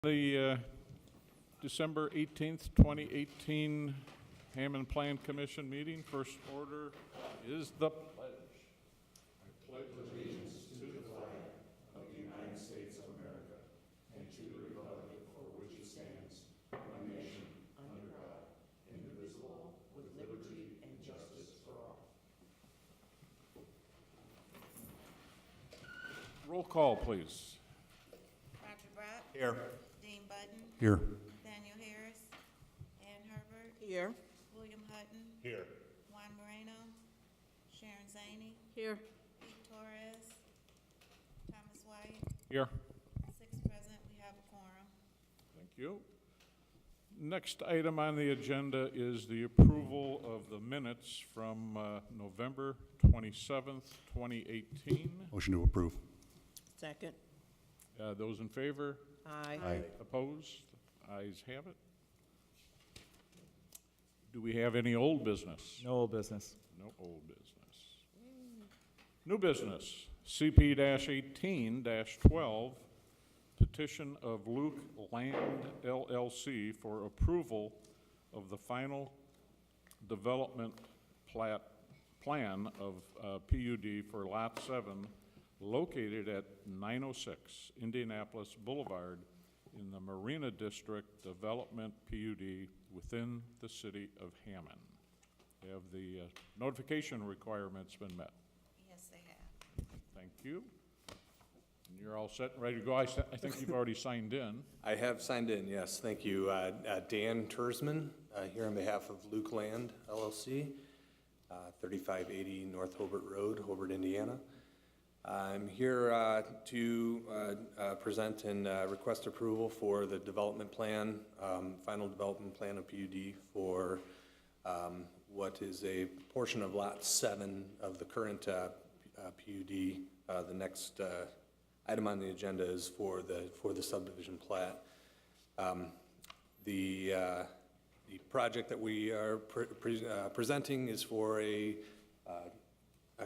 The December 18th, 2018 Hammond Plan Commission meeting. First order is the pledge. I pledge allegiance to the flag of the United States of America and to the republic for which it stands, one nation, under God, indivisible, with liberty and justice for all. Roll call, please. Roger Brock. Here. Dean Button. Here. Daniel Harris. Ann Herbert. Here. William Hutton. Here. Juan Moreno. Sharon Zaney. Here. Pete Torres. Thomas White. Here. 6 present. We have a quorum. Thank you. Next item on the agenda is the approval of the minutes from November 27th, 2018. Motion to approve. Second. Those in favor? Aye. Aye. Opposed? Ayes have it. Do we have any old business? No old business. No old business. New business, CP-18-12, petition of Luke Land LLC for approval of the final development plan of PUD for Lot 7 located at 906 Indianapolis Boulevard in the Marina District Development PUD within the city of Hammond. Have the notification requirements been met? Yes, they have. Thank you. And you're all set and ready to go. I think you've already signed in. I have signed in, yes, thank you. Dan Tersman, here on behalf of Luke Land LLC, 3580 North Hobart Road, Hobart, Indiana. I'm here to present and request approval for the development plan, final development plan of PUD for what is a portion of Lot 7 of the current PUD. The next item on the agenda is for the subdivision plat. The project that we are presenting is for a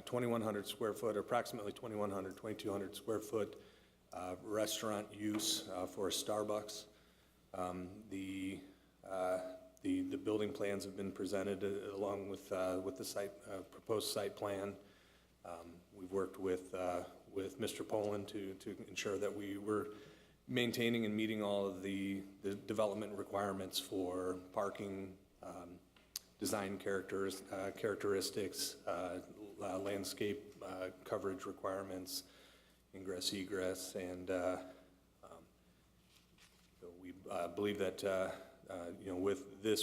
2,100 square foot, approximately 2,200 square foot restaurant use for a Starbucks. The building plans have been presented along with the site proposed site plan. We've worked with Mr. Poland to ensure that we were maintaining and meeting all of the development requirements for parking, design characteristics, landscape coverage requirements, ingress, egress, and so we believe that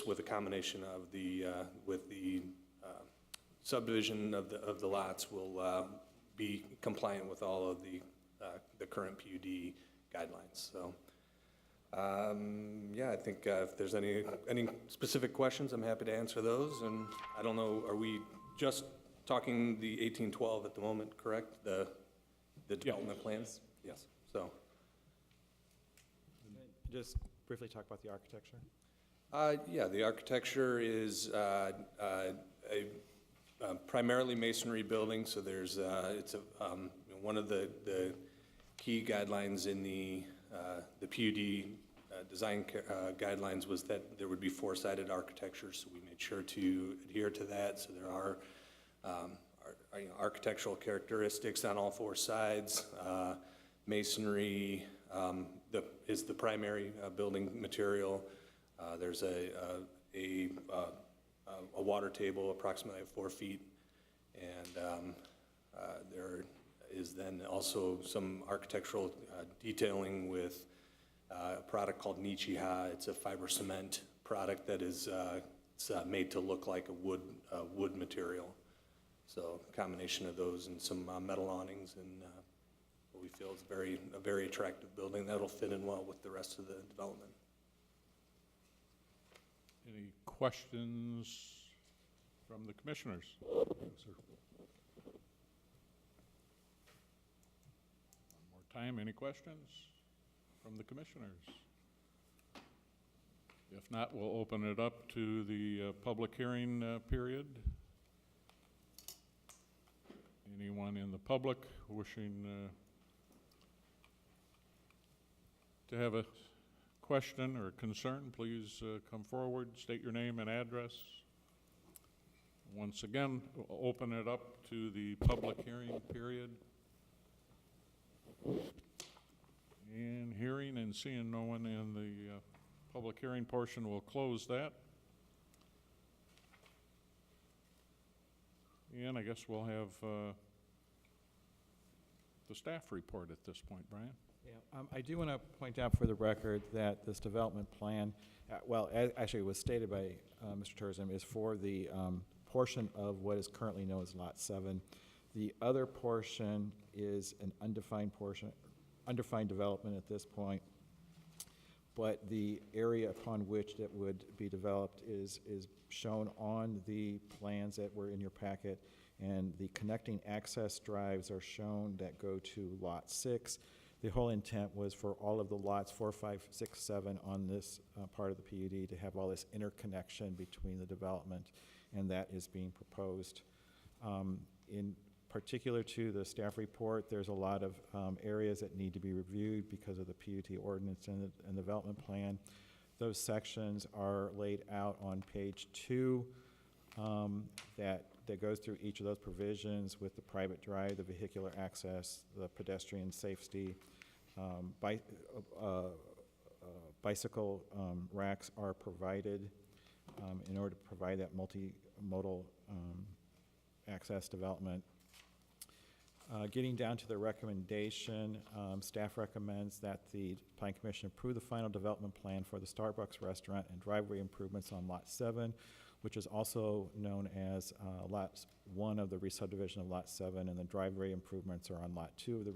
with a combination of with the subdivision of the lots will be compliant with all of the current PUD guidelines. So. Yeah, I think if there's any specific questions, I'm happy to answer those. And I don't know, are we just talking the 1812 at the moment, correct? The development plans? Yes. So. Just briefly talk about the architecture. Yeah, the architecture is a primarily masonry building. So there's it's one of the key guidelines in the PUD design guidelines was that there would be four-sided architecture, so we made sure to adhere to that. So there are architectural characteristics on all four sides. Masonry is the primary building material. There's a water table approximately 4 feet, and there is then also some architectural detailing with a product called Nichiha. It's a fiber cement product that is made to look like a wood material. So a combination of those and some metal awnings, and what we feel is a very attractive building that'll fit in well with the rest of the development. Any questions from the commissioners? No, sir. One more time, any questions from the commissioners? If not, we'll open it up to the public hearing period. Anyone in the public wishing to have a question or concern, please come forward, state your name and address. Once again, open it up to the public hearing period. And hearing and seeing no one in the public hearing portion, will close that. And I guess we'll have the staff report at this point, Brian. Yeah, I do want to point out for the record that this development plan, actually it was stated by Mr. Tourism, is for the portion of what is currently known as Lot 7. The other portion is an undefined portion, undefined development at this point, but the area upon which that would be developed is shown on the plans that were in your packet, and the connecting access drives are shown that go to Lot 6. The whole intent was for all of the lots 4, 5, 6, 7 on this part of the PUD to have all this interconnection between the development, and that is being proposed. In particular to the staff report, there's a lot of areas that need to be reviewed because of the PUD ordinance and the development plan. Those sections are laid out on page 2 that goes through each of those provisions with the private drive, the vehicular access, the pedestrian safety. Bicycle racks are provided in order to provide that multimodal access development. Getting down to the recommendation, staff recommends that the Plan Commission approve the final development plan for the Starbucks restaurant and driveway improvements on Lot 7, which is also known as Lot 1 of the re-subdivision of Lot 7, and the driveway improvements are on Lot 2 of the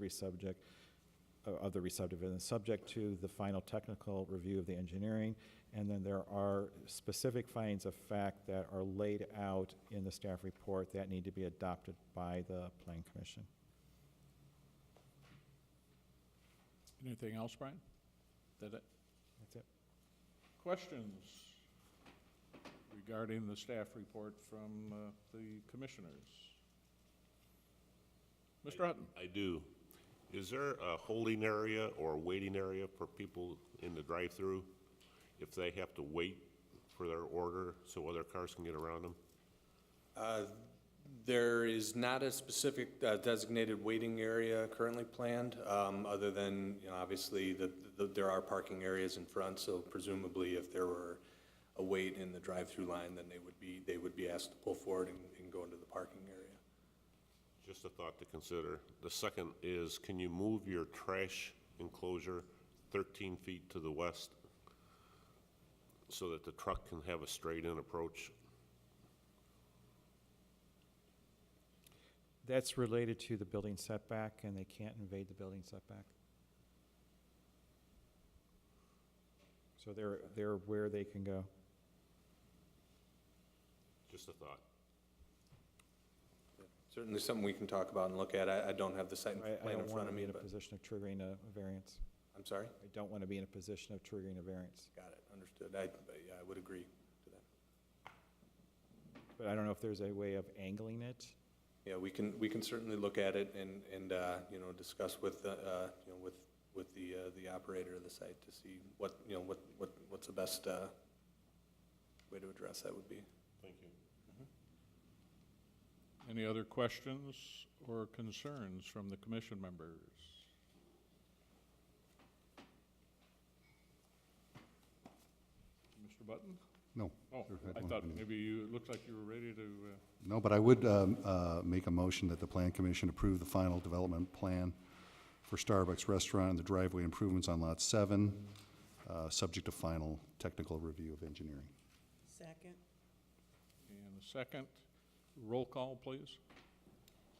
re-subdivision, subject to the final technical review of the engineering. And then there are specific findings of fact that are laid out in the staff report that need to be adopted by the Plan Commission. Anything else, Brian? That it? That's it. Questions regarding the staff report from the commissioners? Mr. Hutton? I do. Is there a holding area or waiting area for people in the drive-through if they have to wait for their order so other cars can get around them? There is not a specific designated waiting area currently planned, other than, obviously there are parking areas in front, so presumably if there were a wait in the drive-through line, then they would be asked to pull forward and go into the parking area. Just a thought to consider. The second is, can you move your trash enclosure 13 feet to the west so that the truck can have a straight-in approach? That's related to the building setback, and they can't invade the building setback. So they're where they can go. Just a thought. Certainly something we can talk about and look at. I don't have the site I plan in don't front want to of be me, in a but, position of triggering a variance. I'm sorry? I don't want to be in a position of triggering a variance. Got it, understood. Yeah, I would agree to that. But I don't know if there's a way of angling it. Yeah, we can certainly look at it and discuss with with the operator of the site to see what's the best way to address that would be. Thank you. Any other questions or concerns from the commission members? Mr. Button? No. Oh, Sure, I I don't thought have any. maybe it looked like you were ready to, No, but I would make a motion that the Plan Commission approve the final development plan for Starbucks Restaurant and the driveway improvements on Lot 7, subject to final technical review of engineering. Second. and a second. Roll call, please.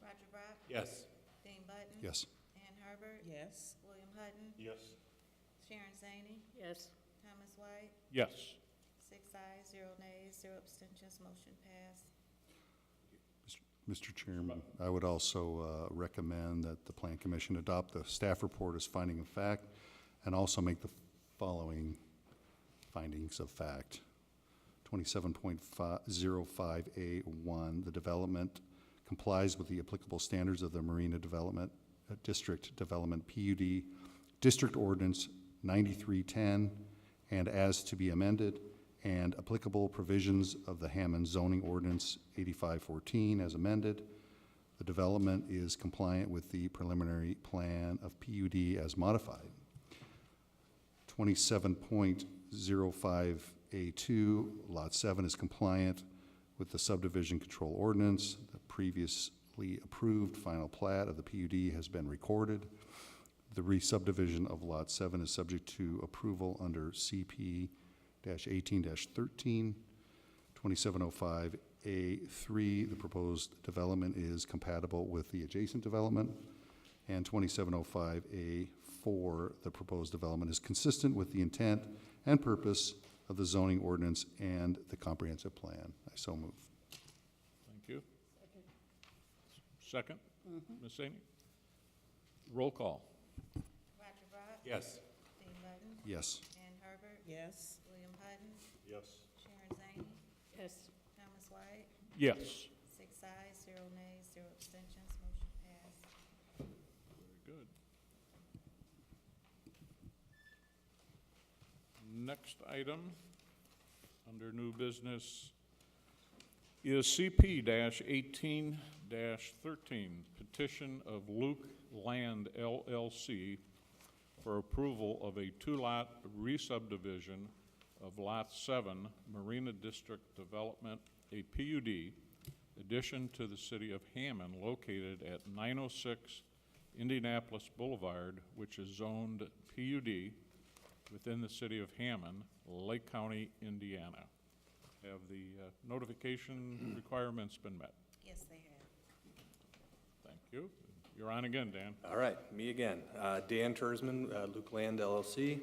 Roger Brock? Yes. Dean Button? Yes. Ann Herbert? Yes. William Hutton? Yes. Sharon Zaney? Yes. Thomas White? Yes. 6 ayes, 0 nays, 0 abstentions, motion passed. Mr. Chairman, I would also recommend that the Plan Commission adopt the staff report as finding of fact and also make the following findings of fact. 27.05A1, the development complies with the applicable standards of the Marina Development District Development PUD District Ordinance 9310 and as to be amended, and applicable provisions of the Hammond zoning ordinance 8514 as amended. The development is compliant with the preliminary plan of PUD as modified. 27.05A2, Lot 7 is compliant with the subdivision control ordinance. The previously approved final plat of the PUD has been recorded. The re-subdivision of Lot 7 is subject to approval under CP-18-13. 2705A3, the proposed development is compatible with the adjacent development. And 2705A4, the proposed development is consistent with the intent and purpose of the zoning ordinance and the comprehensive plan. I so move. Thank you. Second, Ms. Zaney? Roll call. Roger Brock. Yes. Dean Button. Yes. Ann Herbert. Yes. William Hutton. Yes. Sharon Zane. Yes. Thomas White. Yes. 6 ayes, 0 nays, 0 abstentions, motion passed. Very good. Next item, under new business, is CP-18-13, petition of Luke Land LLC for approval of a two-lot re-subdivision of Lot 7, Marina District Development, a PUD, addition to the city of Hammond, located at 906 Indianapolis Boulevard, which is zoned PUD within the city of Hammond, Lake County, Indiana. Have the notification requirements been met? Yes, they have. Thank you. You're on again, Dan. All right, me again. Dan Tersman, Luke Land LLC,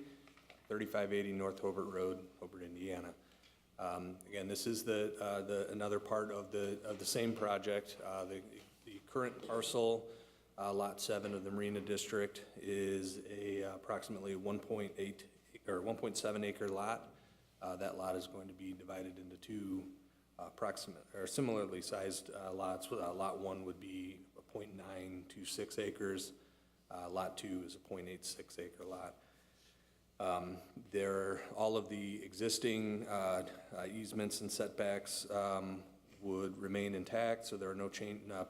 3580 North Hobart Road, Hobart, Indiana. Again, this is another part of the same project. The current parcel, Lot 7 of the Marina District, is approximately 1.7 acre lot. That lot is going to be divided into two similarly sized lots. Lot 1 would be 0.926 acres. Lot 2 is a 0.86 acre lot. All of the existing easements and setbacks would remain intact, so there are no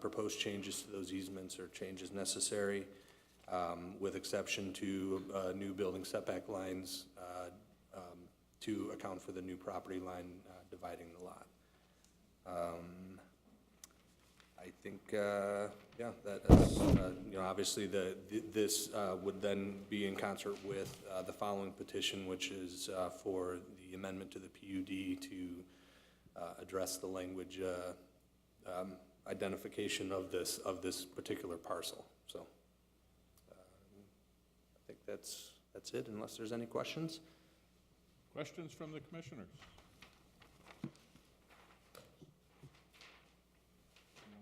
proposed changes to those easements or changes necessary, with exception to new building setback lines to account for the new property line dividing the lot. I think, yeah, that's, obviously this would then be in concert with the following petition, which is for the amendment to the PUD to address the language identification of this particular parcel. So I think that's it, unless there's any questions. Questions from the commissioners?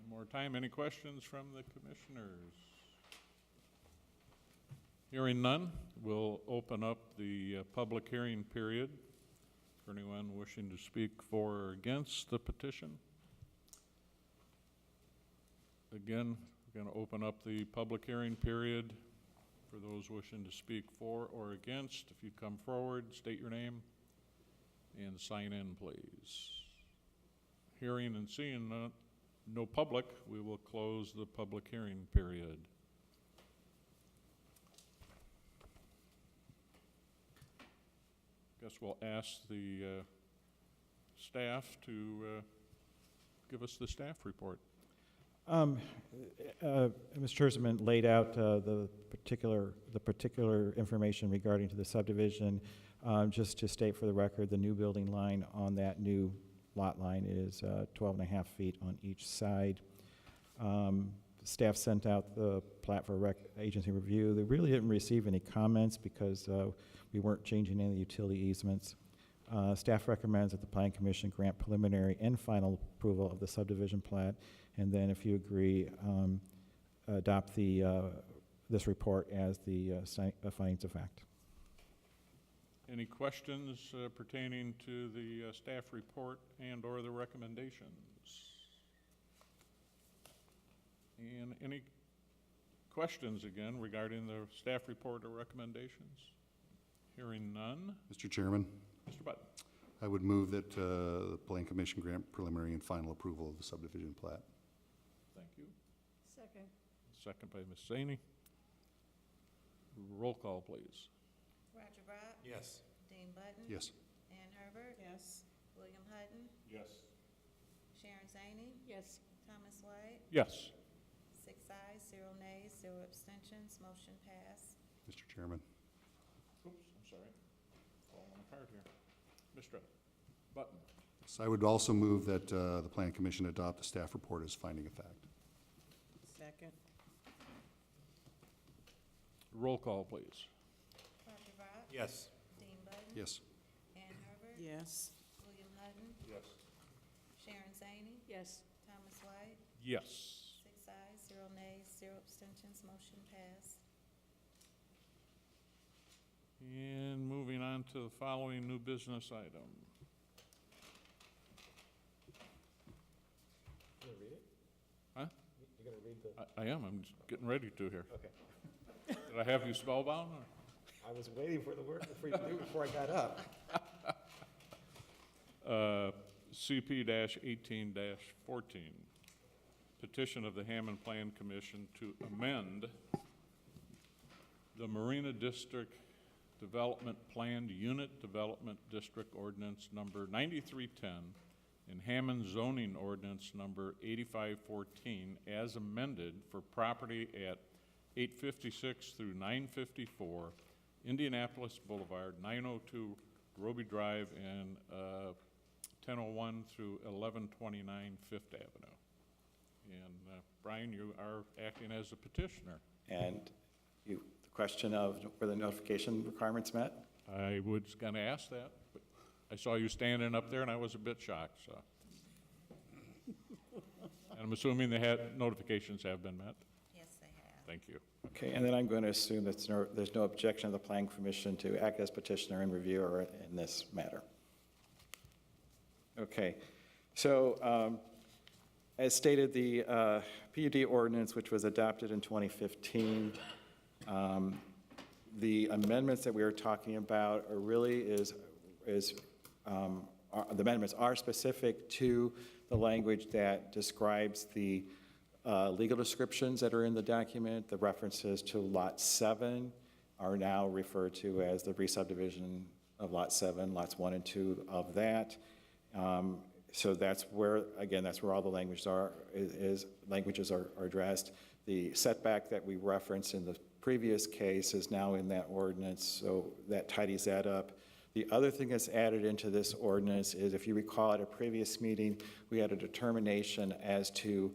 One more time, any questions from the commissioners? Hearing none, we'll open up the public hearing period for anyone wishing to speak for or against the petition. Again, we're going to open up the public hearing period for those wishing to speak for or against. If you'd come forward, state your name, and sign in, please. Hearing and seeing no public, we will close the public hearing period. Guess we'll ask the staff to give us the staff report. Mr. Tersman laid out the particular information regarding to the subdivision. Just to state for the record, the new building line on that new lot line is 12.5 feet on each side. Staff sent out the plat for agency review. They really didn't receive any comments because we weren't changing any of the utility easements. Staff recommends that the Planning Commission grant preliminary and final approval of the subdivision plat, and then if you agree, adopt this report as the findings of fact. Any questions pertaining to the staff report and or the recommendations? And any questions again regarding the staff report or recommendations? Hearing none. Mr. Chairman, Mr. Button. I would move that the Plan Commission grant preliminary and final approval of the subdivision plat. Thank you. Second. Second by Ms. Zaney. Roll call, please. Roger Brock. Yes. Dean Button. Yes. Ann Herbert. Yes. William Hutton. Yes. Sharon Zaney. Yes. Thomas White. Yes. 6 ayes, 0 nays, 0 abstentions, motion passed. Mr. Chairman, Oops, I'm sorry. Falling apart here. Mr. Button. so I would also move that the Plan Commission adopt the staff report as finding of fact. Second. Roll call, please. Roger Brock. Yes. Dean Button. Yes. Ann Herbert. Yes. William Hutton. Yes. Sharon Zaney. Yes. Thomas White. Yes. 6 ayes, 0 nays, 0 abstentions, motion passed. And moving on to the following new business item. You gonna read it? Huh? You gonna read the? I am, I'm just getting ready to here. Okay. Did I have you spellbound, or? I was waiting for the word for you to do it before I got up. CP-18-14, petition of the Hammond Plan Commission to amend the Marina District Development Planned Unit Development District Ordinance Number 9310 and Hammond Zoning Ordinance Number 8514 as amended for property at 856 through 954 Indianapolis Boulevard, 902 Roby Drive, and 1001 through 1129 Fifth Avenue. And Brian, you are acting as a petitioner. And the question of were the notification requirements met? I was going to ask that, but I saw you standing up there, and I was a bit shocked, so. And I'm assuming the notifications have been met? Yes, they have. Thank you. Okay, and then I'm going to assume that there's no objection of the Plan Commission to act as petitioner and reviewer in this matter. Okay, so as stated, the PUD ordinance, which was adopted in 2015, the amendments that we are talking about are really the amendments are specific to the language that describes the legal descriptions that are in the document. The references to Lot 7 are now referred to as the re-subdivision of Lot 7, Lots 1 and 2 of that. So that's where, again, that's where all the languages are addressed. The setback that we referenced in the previous case is now in that ordinance, so that tidies that up. The other thing that's added into this ordinance is, if you recall at a previous meeting, we had a determination as to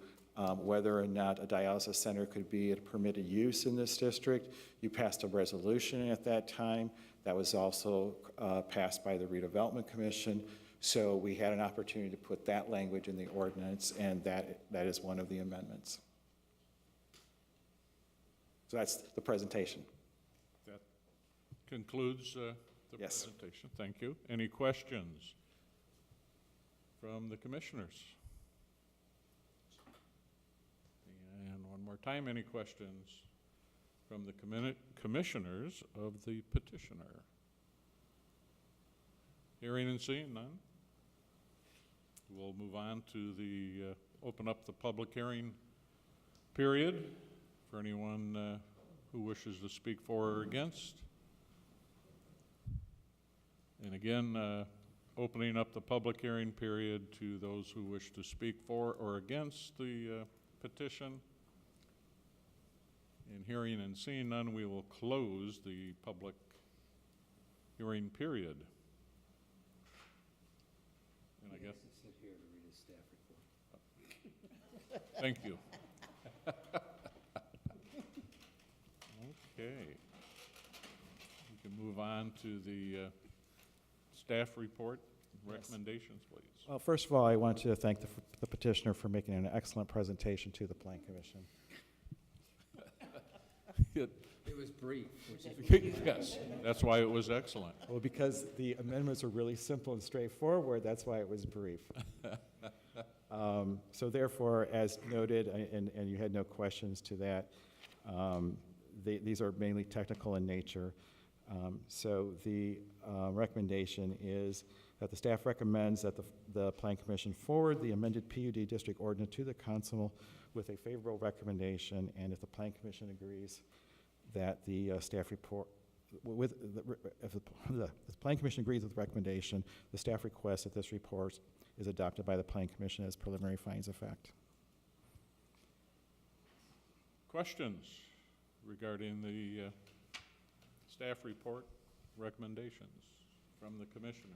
whether or not a dialysis center could be a permitted use in this district. You passed a resolution at that time. That was also passed by the Redevelopment Commission. So we had an opportunity to put that language in the ordinance, and that is one of the amendments. So that's the presentation. That concludes the Yes. presentation. Thank you. Any questions from the commissioners? And one more time, any questions from the commissioners of the petitioner? Hearing and seeing none. We'll move on to the, open up the public hearing period for anyone who wishes to speak for or against. And again, opening up the public hearing period to those who wish to speak for or against the petition. And hearing and seeing none, we will close the public hearing period. And I guess. Sit here to read his staff report. Thank you. Okay. We can move on to the staff report, recommendations, please. Well, first of all, I want to thank the petitioner for making an excellent presentation to the Plan Commission. It was brief, which is Yes, that's why it was excellent. Well, because the amendments are really simple and straightforward, that's why it was brief. So therefore, as noted, and you had no questions to that, these are mainly technical in nature. So the recommendation is that the staff recommends that the Plan Commission forward the amended PUD district ordinance to the council with a favorable recommendation, and if the Plan Commission agrees, that the staff report, if the Plan Commission agrees with the recommendation, the staff requests that this report is adopted by the Plan Commission as preliminary findings of fact. Questions regarding the staff report recommendations from the commissioners?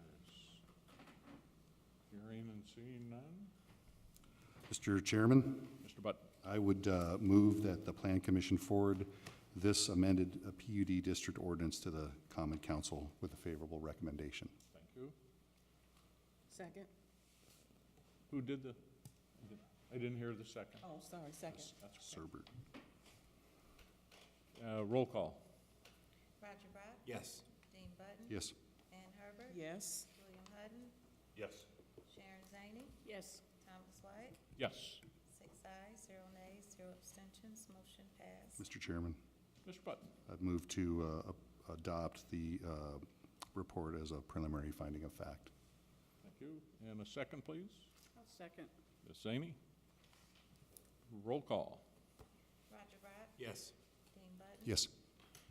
Hearing and seeing none. Mr. Chairman, Mr. Button. I would move that the Plan Commission forward this amended PUD district ordinance to the Common Council with a favorable recommendation. Thank you. Second. Who did the, I didn't hear the second. Oh, sorry, second. That's okay. Serbert. Roll call. Roger Brock? Yes. Dean Button? Yes. Ann Herbert? Yes. William Hutton? Yes. Sharon Zany? Yes. Thomas White? Yes. 6 ayes, 0 nays, 0 abstentions, motion passed. Mr. Chairman, Mr. Button. I'd move to adopt the report as a preliminary finding of fact. Thank you. And a second, please. I'll second. Ms. Zaney. Roll call. Roger Brock? Yes. Dean Button? Yes.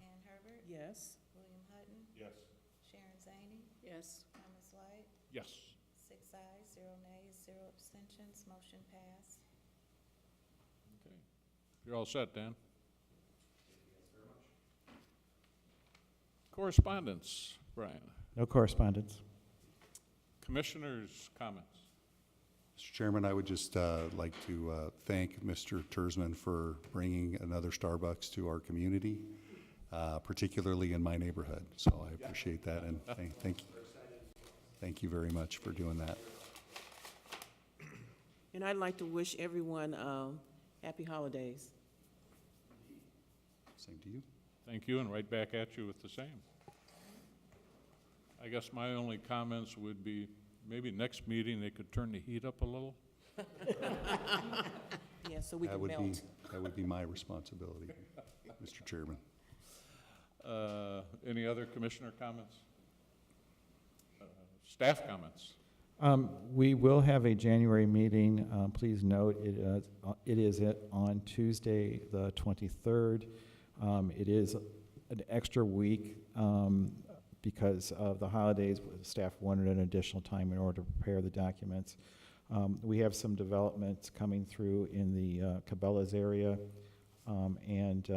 Ann Herbert? Yes. William Hutton? Yes. Sharon Zany? Yes. Thomas White? Yes. 6 ayes, 0 nays, 0 abstentions, motion passed. Okay. You're all set, Dan? Correspondence, Brian. No correspondence. Commissioners' comments. Mr. Chairman, I would just like to thank Mr. Tersman for bringing another Starbucks to our community, particularly in my neighborhood. So I appreciate that, and thank you very much for doing that. And I'd like to wish everyone happy holidays. Same to you. Thank you, and right back at you with the same. I guess my only comments would be, maybe next meeting, they could turn the heat up a little. Yeah, so we That can would melt. that would be my responsibility, Mr. Chairman. Any other commissioner comments? Staff comments? We will have a January meeting. Please note, it is on Tuesday, the 23rd. It is an extra week because of the holidays. Staff wanted an additional time in order to prepare the documents. We have some developments coming through in the Cabela's area, and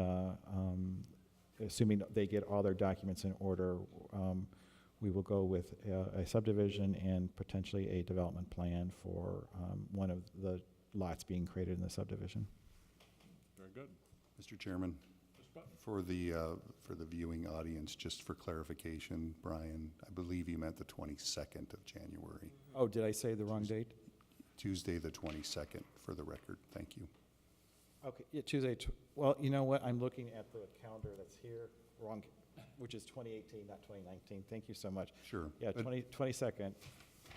assuming they get all their documents in order, we will go with a subdivision and potentially a development plan for one of the lots being created in the subdivision. Very good. Mr. Chairman, Ms. Button? for the viewing audience, just for clarification, Brian, I believe you meant the 22nd of January. Oh, did I say the wrong date? Tuesday, the 22nd, for the record. Thank you. Okay, yeah, Tuesday, well, you know what, I'm looking at the calendar that's here, wrong, which is 2018, not 2019. Thank you so much. Sure. Yeah, But 22nd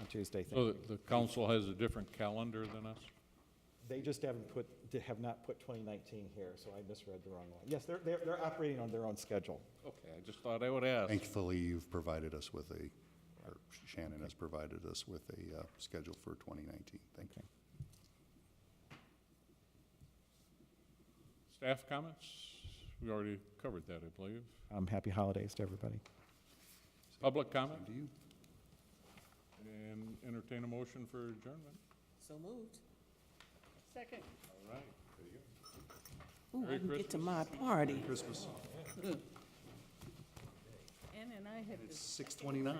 on Tuesday, thank So you. the council has a different calendar than us? They just have not put 2019 here, so I misread the wrong one. Yes, they're operating on their own schedule. Okay, I just thought I would ask. Thankfully, you've provided us with or Shannon has provided us with a schedule for 2019. Thank you. Staff comments? We already covered that, I believe. Happy holidays to everybody. Public comment? Same to you. And entertain a motion for adjournment. So moved. Second. All right, there you go. Ooh, Merry I can get to Christmas. my party. Christmas. Ann and I had It's 6:29.